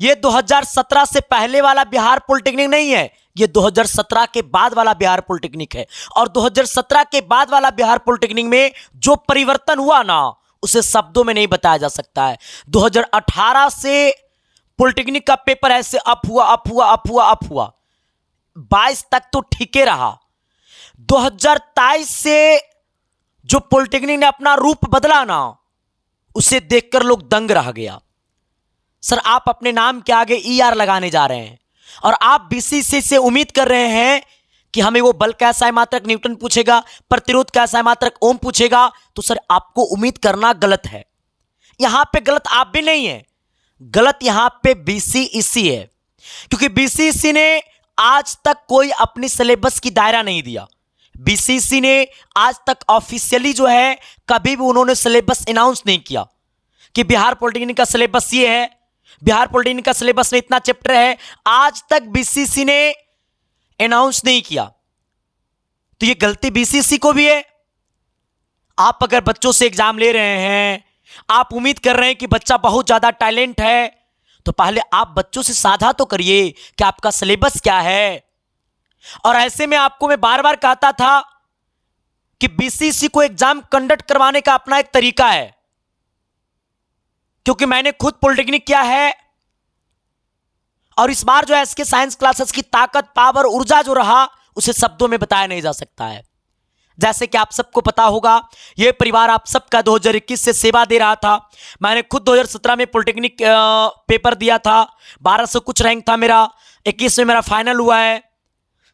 ये 2017 से पहले वाला बिहार पॉलिटेक्निक नहीं है, ये 2017 के बाद वाला बिहार पॉलिटेक्निक है। और 2017 के बाद वाला बिहार पॉलिटेक्निक में जो परिवर्तन हुआ ना, उसे शब्दों में नहीं बताया जा सकता है। 2018 से पॉलिटेक्निक का पेपर ऐसे अप हुआ, 22 तक तो ठीके रहा। 2023 से जो पॉलिटेक्निक ने अपना रूप बदला ना, उसे देखकर लोग दंग रह गया। सर, आप अपने नाम के आगे ER लगाने जा रहे हैं और आप BCC से उम्मीद कर रहे हैं कि हमें वो बल कैसा है मात्रक न्यूटन पूछेगा, प्रतिरोध कैसा है मात्रक ओम पूछेगा। तो सर, आपको उम्मीद करना गलत है। यहां पे गलत आप भी नहीं है, गलत यहां पे BCEC है, क्योंकि BCEC ने आज तक कोई अपनी सिलेबस की दायरा नहीं दिया। BCEC ने आज तक ऑफिशियली जो है कभी भी उन्होंने सिलेबस अनाउंस नहीं किया कि बिहार पॉलिटेक्निक का सिलेबस ये है, बिहार पॉलिटेक्निक का सिलेबस में इतना चैप्टर है। आज तक BCEC ने अनाउंस नहीं किया, तो ये गलती BCEC को भी है। आप अगर बच्चों से एग्जाम ले रहे हैं, आप उम्मीद कर रहे हैं कि बच्चा बहुत ज्यादा टैलेंट है, तो पहले आप बच्चों से साझा तो करिए कि आपका सिलेबस क्या है। और ऐसे में आपको मैं बार बार कहता था कि BCEC को एग्जाम कंडक्ट करवाने का अपना एक तरीका है, क्योंकि मैंने खुद पॉलिटेक्निक किया है। और इस बार जो है इसके साइंस क्लासेस की ताकत, पावर, ऊर्जा जो रहा, उसे शब्दों में बताया नहीं जा सकता है। जैसे कि आप सबको पता होगा, यह परिवार आप सबका 2021 से सेवा दे रहा था। मैंने खुद 2017 में पॉलिटेक्निक पेपर दिया था, 1200 कुछ रैंक था मेरा, 21 में मेरा फाइनल हुआ है।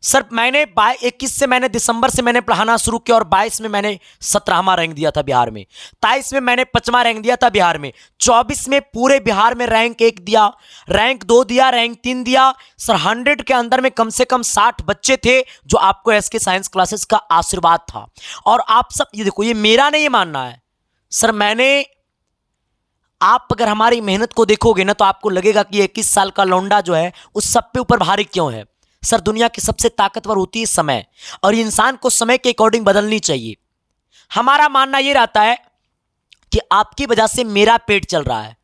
सर, मैंने 21 से मैंने दिसंबर से मैंने पढ़ाना शुरू किया और 22 में मैंने 17वां रैंक दिया था बिहार में, 23 में मैंने 5वां रैंक दिया था बिहार में, 24 में पूरे बिहार में रैंक 1 दिया, रैंक 2 दिया, रैंक 3 दिया। सर, 100 के अंदर में कम से कम 60 बच्चे थे जो आपको एसके साइंस क्लासेस का आशीर्वाद था। और आप सब ये देखो, ये मेरा नहीं मानना है सर, आप अगर हमारी मेहनत को देखोगे ना, तो आपको लगेगा कि 21 साल का लौंडा जो है उस सब पे ऊपर भारी क्यों है। सर, दुनिया की सबसे ताकतवर होती है समय, और इंसान को समय के अकॉर्डिंग बदलनी चाहिए। हमारा मानना यह रहता है कि आपकी वजह से मेरा पेट चल रहा है,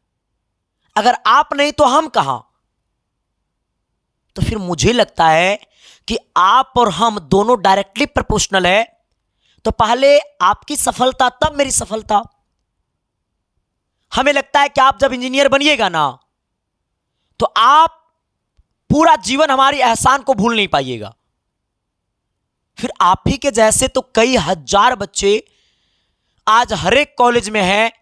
अगर आप नहीं तो हम कहां। तो फिर मुझे लगता है कि आप और हम दोनों डायरेक्टली प्रोपोर्शनल है। तो पहले आपकी सफलता तब मेरी सफलता। हमें लगता है कि आप जब इंजीनियर बनिएगा ना, तो आप पूरा जीवन हमारी एहसान को भूल नहीं पाइएगा। फिर आप ही के जैसे तो कई हजार बच्चे आज हर एक कॉलेज में हैं,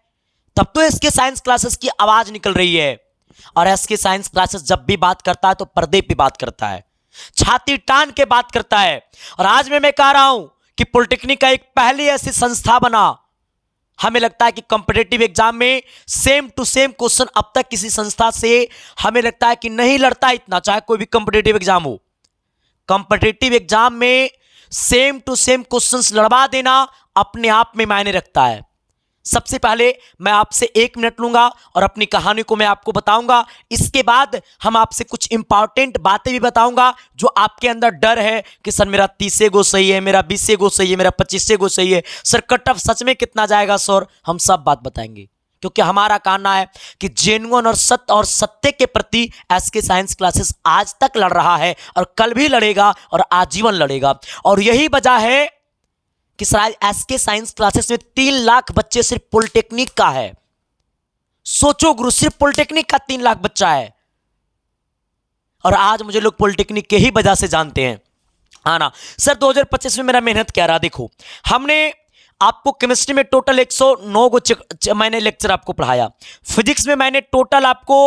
तब तो एसके साइंस क्लासेस की आवाज निकल रही है। और एसके साइंस क्लासेस जब भी बात करता है तो पर्दे पे बात करता है, छाती तान के बात करता है। और आज मैं कह रहा हूं कि पॉलिटेक्निक का एक पहली ऐसी संस्था बना। हमें लगता है कि कॉम्पिटिटिव एग्जाम में सेम टू सेम क्वेश्चन अब तक किसी संस्था से हमें लगता है कि नहीं लड़ता इतना, चाहे कोई भी कॉम्पिटिटिव एग्जाम हो। कॉम्पिटिटिव एग्जाम में सेम टू सेम क्वेश्चंस लड़वा देना अपने आप में मायने रखता है। सबसे पहले मैं आपसे 1 मिनट लूंगा और अपनी कहानी को मैं आपको बताऊंगा। इसके बाद हम आपसे कुछ इंपॉर्टेंट बातें भी बताऊंगा जो आपके अंदर डर है कि सर मेरा 30 गो सही है, मेरा 20 गो सही है, मेरा 25 गो सही है, सर कट ऑफ सच में कितना जाएगा सर। हम सब बात बताएंगे, क्योंकि हमारा कहना है कि जेन्युइन और सत्य के प्रति एसके साइंस क्लासेस आज तक लड़ रहा है और कल भी लड़ेगा और आजीवन लड़ेगा। और यही वजह है कि सर एसके साइंस क्लासेस में 3 लाख बच्चे सिर्फ पॉलिटेक्निक का है। सोचो गुरु, सिर्फ पॉलिटेक्निक का 3 लाख बच्चा है। और आज मुझे लोग पॉलिटेक्निक के ही वजह से जानते हैं, हाँ ना। सर 2025 में मेरा मेहनत क्या रहा, देखो हमने आपको केमिस्ट्री में टोटल 109 गो मैंने लेक्चर आपको पढ़ाया। फिजिक्स में मैंने टोटल आपको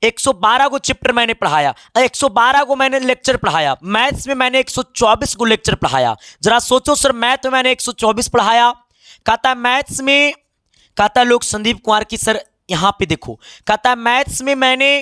112 गो चैप्टर मैंने पढ़ाया, 112 गो मैंने लेक्चर पढ़ाया। मैथ्स में मैंने 124 गो लेक्चर पढ़ाया। जरा सोचो सर, मैथ में मैंने 124 पढ़ाया। कहता मैथ्स में, कहता लोग संदीप कुमार की सर यहां पे देखो, कहता मैथ्स में मैंने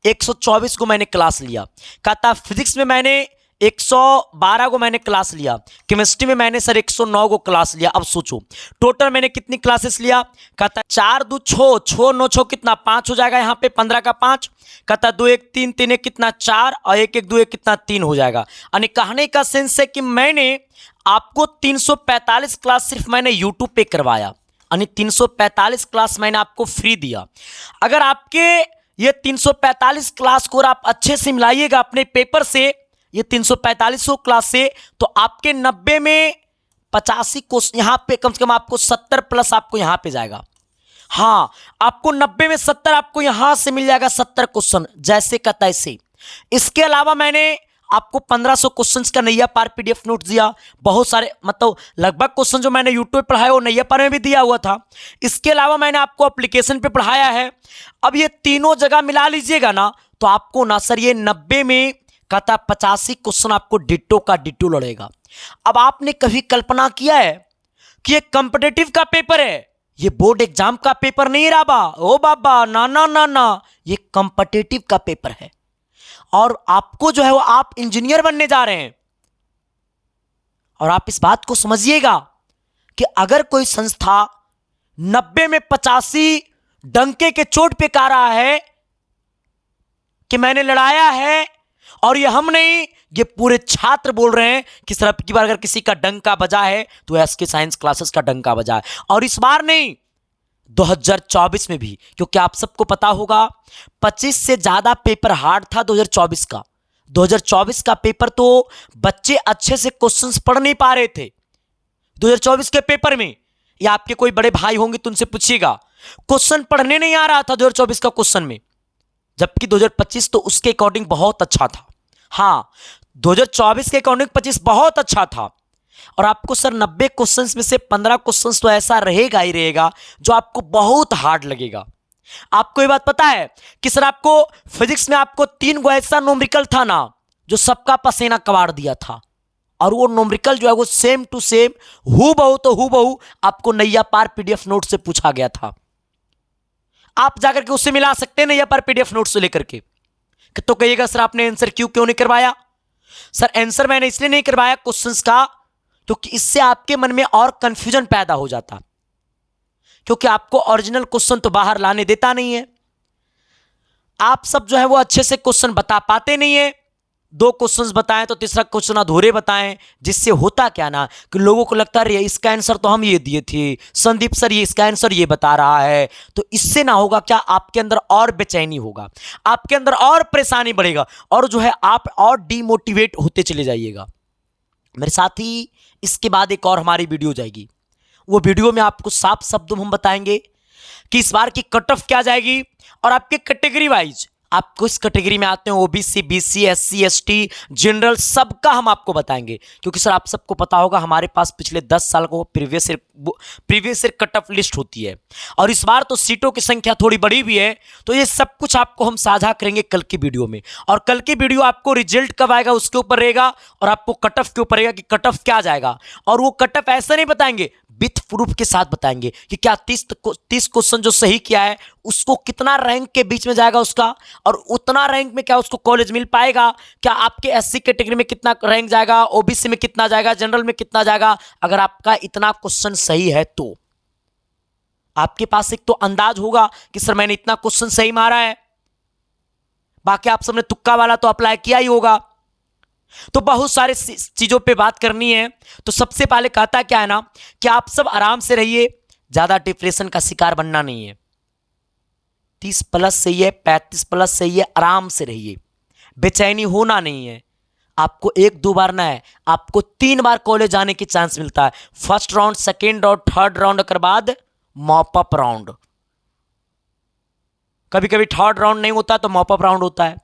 124 को मैंने क्लास लिया। कहता फिजिक्स में मैंने 112 को मैंने क्लास लिया। केमिस्ट्री में मैंने सर 109 को क्लास लिया। अब सोचो टोटल मैंने कितनी क्लासेस लिया। कहता 4 2 6 6 9 6 कितना 5 हो जाएगा, यहाँ पे 15 का 5। कहता 2 1 3 3 1 कितना 4 और 1 1 2 1 कितना 3 हो जाएगा। यानी कहने का सेंस है कि मैंने आपको 345 क्लास सिर्फ मैंने यूट्यूब पे करवाया, यानी 345 क्लास मैंने आपको फ्री दिया। अगर आपके ये 345 क्लास को आप अच्छे से मिलाइएगा अपने पेपर से, ये 345 क्लास से, तो आपके 90 में 85 क्वेश्चन यहां पे कम से कम आपको 70 प्लस आपको यहां पे जाएगा। हाँ, आपको 90 में 70 आपको यहां से मिल जाएगा, 70 क्वेश्चन जैसे का तैसे। इसके अलावा मैंने आपको 1500 क्वेश्चंस का नैया पार पीडीएफ नोट दिया, बहुत सारे मतलब लगभग क्वेश्चन जो मैंने यूट्यूब पे पढ़ाया वो नैया पार में भी दिया हुआ था। इसके अलावा मैंने आपको एप्लीकेशन पे पढ़ाया है। अब ये तीनों जगह मिला लीजिएगा ना, तो आपको ना सर ये 90 में कहता 85 क्वेश्चन आपको डिट्टो का डिट्टो लड़ेगा। अब आपने कभी कल्पना किया है कि ये कॉम्पिटिटिव का पेपर है, ये बोर्ड एग्जाम का पेपर नहीं रहा ओ बाबा, ना ना ना ना, ये कॉम्पिटिटिव का पेपर है। और आपको जो है वो आप इंजीनियर बनने जा रहे हैं। और आप इस बात को समझिएगा कि अगर कोई संस्था 90 में 85 डंके के चोट पे कह रहा है कि मैंने लड़ाया है, और ये हम नहीं, ये पूरे छात्र बोल रहे हैं कि सर अब की बार अगर किसी का डंका बजा है तो एसके साइंस क्लासेस का डंका बजा है। और इस बार नहीं, 2024 में भी, क्योंकि आप सबको पता होगा 25 से ज्यादा पेपर हार्ड था 2024 का। 2024 का पेपर तो बच्चे अच्छे से क्वेश्चंस पढ़ नहीं पा रहे थे 2024 के पेपर में। या आपके कोई बड़े भाई होंगे तो उनसे पूछिएगा, क्वेश्चन पढ़ने नहीं आ रहा था 2024 का क्वेश्चन में, जबकि 2025 तो उसके अकॉर्डिंग बहुत अच्छा था। हाँ, 2024 के अकॉर्डिंग 25 बहुत अच्छा था। और आपको सर 90 क्वेश्चंस में से 15 क्वेश्चंस तो ऐसा रहेगा ही रहेगा जो आपको बहुत हार्ड लगेगा। आपको ये बात पता है कि सर आपको फिजिक्स में आपको 3 गो ऐसा न्यूमेरिकल था ना जो सबका पसीना कबाड़ दिया था, और वो न्यूमेरिकल जो है वो सेम टू सेम हूबहू तो हूबहू आपको नैया पार पीडीएफ नोट से पूछा गया था। आप जाकर के उससे मिला सकते हैं नैया पार पीडीएफ नोट से लेकर के। तो कहिएगा सर आपने आंसर क्यों नहीं करवाया? सर आंसर मैंने इसलिए नहीं करवाया क्वेश्चंस का क्योंकि इससे आपके मन में और कंफ्यूजन पैदा हो जाता, क्योंकि आपको ओरिजिनल क्वेश्चन तो बाहर लाने देता नहीं है। आप सब जो है वो अच्छे से क्वेश्चन बता पाते नहीं है। 2 क्वेश्चंस बताएं तो तीसरा क्वेश्चन अधूरे बताएं, जिससे होता क्या ना कि लोगों को लगता है इसका आंसर तो हम ये दिए थे, संदीप सर ये इसका आंसर ये बता रहा है। तो इससे ना होगा क्या, आपके अंदर और बेचैनी होगा, आपके अंदर और परेशानी बढ़ेगा, और जो है आप और डिमोटिवेट होते चले जाइएगा। मेरे साथ ही इसके बाद एक और हमारी वीडियो जाएगी, वो वीडियो में आपको साफ शब्दों में हम बताएंगे कि इस बार की कट ऑफ क्या जाएगी, और आपके कैटेगरी वाइज आप किस कैटेगरी में आते हैं, OBC, BC, SC, ST, general, सबका हम आपको बताएंगे। क्योंकि सर आप सबको पता होगा हमारे पास पिछले 10 साल को previous year cut off list होती है, और इस बार तो सीटों की संख्या थोड़ी बड़ी भी है। तो ये सब कुछ आपको हम साझा करेंगे कल की वीडियो में, और कल की वीडियो आपको रिजल्ट कब आएगा उसके ऊपर रहेगा, और आपको कट ऑफ के ऊपर रहेगा कि कट ऑफ क्या जाएगा। और वो कट ऑफ ऐसा नहीं बताएंगे, विथ प्रूफ के साथ बताएंगे कि क्या 30 क्वेश्चन जो सही किया है उसको कितना रैंक के बीच में जाएगा उसका, और उतना रैंक में क्या उसको कॉलेज मिल पाएगा, क्या आपके एससी कैटेगरी में कितना रैंक जाएगा, ओबीसी में कितना जाएगा, जनरल में कितना जाएगा। अगर आपका इतना क्वेश्चन सही है तो आपके पास एक तो अंदाज होगा कि सर मैंने इतना क्वेश्चन सही मारा है। बाकी आप सबने तुक्का वाला तो अप्लाई किया ही होगा। तो बहुत सारे चीजों पे बात करनी है। तो सबसे पहले कहता क्या है ना कि आप सब आराम से रहिए, ज्यादा डिप्रेशन का शिकार बनना नहीं है। 30 प्लस सही है, 35 प्लस सही है, आराम से रहिए, बेचैनी होना नहीं है। आपको 1-2 बार ना है, आपको 3 बार कॉलेज जाने की चांस मिलता है। First round, second round, third round के बाद मॉप अप राउंड। कभी कभी थर्ड राउंड नहीं होता तो मॉप अप राउंड होता है।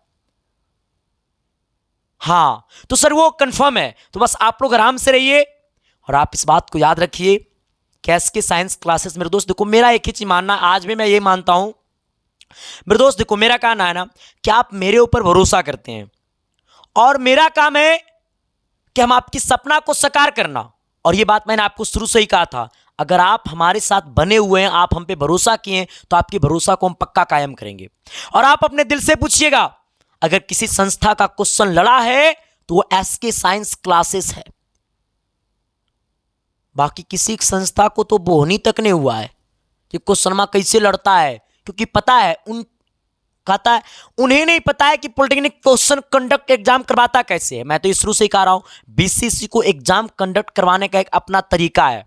हाँ, तो सर वो कंफर्म है। तो बस आप लोग आराम से रहिए, और आप इस बात को याद रखिए कि एसके साइंस क्लासेस, मेरे दोस्त देखो मेरा एक ही चीज मानना, आज भी मैं ये मानता हूं मेरे दोस्त, देखो मेरा कहना है ना कि आप मेरे ऊपर भरोसा करते हैं, और मेरा काम है कि हम आपकी सपना को साकार करना। और ये बात मैंने आपको शुरू से ही कहा था, अगर आप हमारे साथ बने हुए हैं, आप हम पे भरोसा किए हैं, तो आपकी भरोसा को हम पक्का कायम करेंगे। और आप अपने दिल से पूछिएगा, अगर किसी संस्था का क्वेश्चन लड़ा है तो वो एसके साइंस क्लासेस है। बाकी किसी संस्था को तो बोहनी तक नहीं हुआ है कि क्वेश्चन कैसे लड़ता है, क्योंकि पता है कहता है उन्हें नहीं पता है कि पॉलिटेक्निक क्वेश्चन कंडक्ट एग्जाम करवाता कैसे है। मैं तो शुरू से ही कह रहा हूं, बीसीसी को एग्जाम कंडक्ट करवाने का एक अपना तरीका है,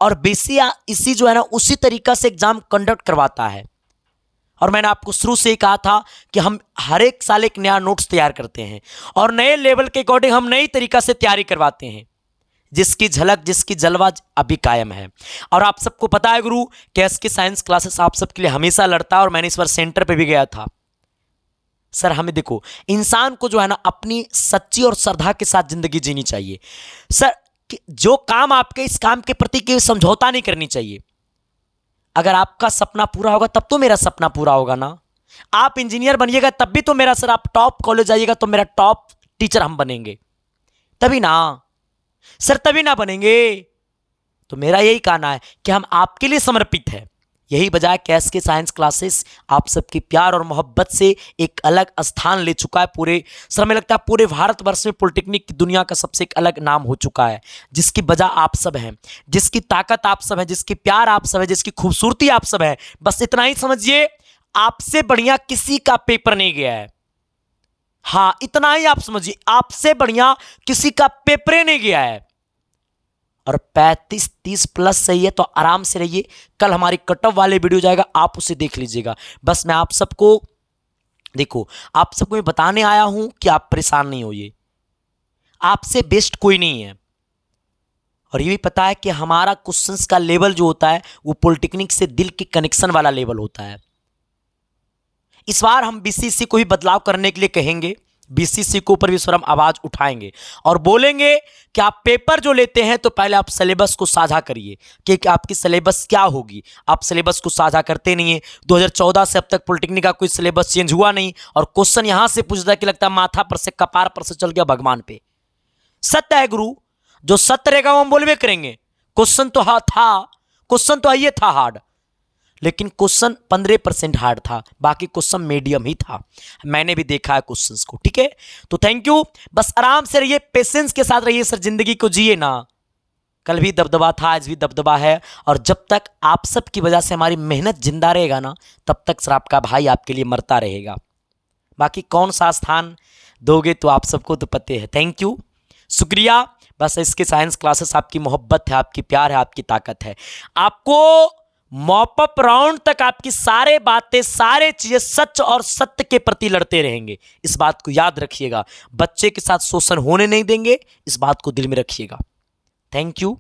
और बीसीसी जो है ना उसी तरीका से एग्जाम कंडक्ट करवाता है। और मैंने आपको शुरू से ही कहा था कि हम हर एक साल एक नया नोट्स तैयार करते हैं और नए लेवल के अकॉर्डिंग हम नई तरीका से तैयारी करवाते हैं, जिसकी झलक जिसकी जलवा अभी कायम है। और आप सबको पता है गुरु कैस की साइंस क्लासेस आप सबके लिए हमेशा लड़ता है, और मैंने इस बार सेंटर पे भी गया था। सर हमें देखो, इंसान को जो है ना अपनी सच्ची और श्रद्धा के साथ जिंदगी जीनी चाहिए सर। जो काम आपके, इस काम के प्रति कोई समझौता नहीं करनी चाहिए। अगर आपका सपना पूरा होगा तब तो मेरा सपना पूरा होगा ना। आप इंजीनियर बनिएगा तब भी तो मेरा, सर आप टॉप कॉलेज जाइएगा तो मेरा टॉप टीचर हम बनेंगे, तभी ना सर, तभी ना बनेंगे। तो मेरा यही कहना है कि हम आपके लिए समर्पित है। यही बजाय कैस के साइंस क्लासेस आप सबके प्यार और मोहब्बत से एक अलग स्थान ले चुका है पूरे, सर हमें लगता है पूरे भारतवर्ष में पॉलिटेक्निक की दुनिया का सबसे एक अलग नाम हो चुका है, जिसकी वजह आप सब हैं, जिसकी ताकत आप सब है, जिसकी प्यार आप सब है, जिसकी खूबसूरती आप सब है। बस इतना ही समझिए, आपसे बढ़िया किसी का पेपर नहीं गया है। हाँ इतना ही आप समझिए, आपसे बढ़िया किसी का पेपर नहीं गया है। और 35-30 प्लस सही है तो आराम से रहिए। कल हमारी कट ऑफ वाले वीडियो जाएगा, आप उसे देख लीजिएगा। बस मैं आप सबको, देखो आप सबको मैं बताने आया हूं कि आप परेशान नहीं होइए, आपसे बेस्ट कोई नहीं है। और ये भी पता है कि हमारा क्वेश्चंस का लेवल जो होता है वो पॉलिटेक्निक से दिल के कनेक्शन वाला लेवल होता है। इस बार हम बीसीसी को ही बदलाव करने के लिए कहेंगे, बीसीसी के ऊपर भी सर हम आवाज उठाएंगे और बोलेंगे कि आप पेपर जो लेते हैं तो पहले आप सिलेबस को साझा करिए कि आपकी सिलेबस क्या होगी। आप सिलेबस को साझा करते नहीं है। 2014 से अब तक पॉलिटेक्निक का कोई सिलेबस चेंज हुआ नहीं, और क्वेश्चन यहां से पूछता है कि लगता है माथा पर से कपार पर से चल गया भगवान पे। सत्य है गुरु, जो सत्य रहेगा वो हम बोलवे करेंगे। क्वेश्चन तो था, क्वेश्चन तो ये था हार्ड, लेकिन क्वेश्चन 15% हार्ड था, बाकी क्वेश्चन मीडियम ही था। मैंने भी देखा है क्वेश्चंस को, ठीक है। तो थैंक यू, बस आराम से रहिए, पेशेंस के साथ रहिए सर, जिंदगी को जिए ना। कल भी दबदबा था, आज भी दबदबा है, और जब तक आप सब की वजह से हमारी मेहनत जिंदा रहेगा ना, तब तक सर आपका भाई आपके लिए मरता रहेगा। बाकी कौन सा स्थान दोगे तो आप सबको तो पते है। थैंक यू, शुक्रिया। बस इसके साइंस क्लासेस आपकी मोहब्बत है, आपकी प्यार है, आपकी ताकत है। आपको मॉपअप राउंड तक आपकी सारे बातें, सारे चीजें सच और सत्य के प्रति लड़ते रहेंगे। इस बात को याद रखिएगा। बच्चे के साथ शोषण होने नहीं देंगे, इस बात को दिल में रखिएगा। Thank you.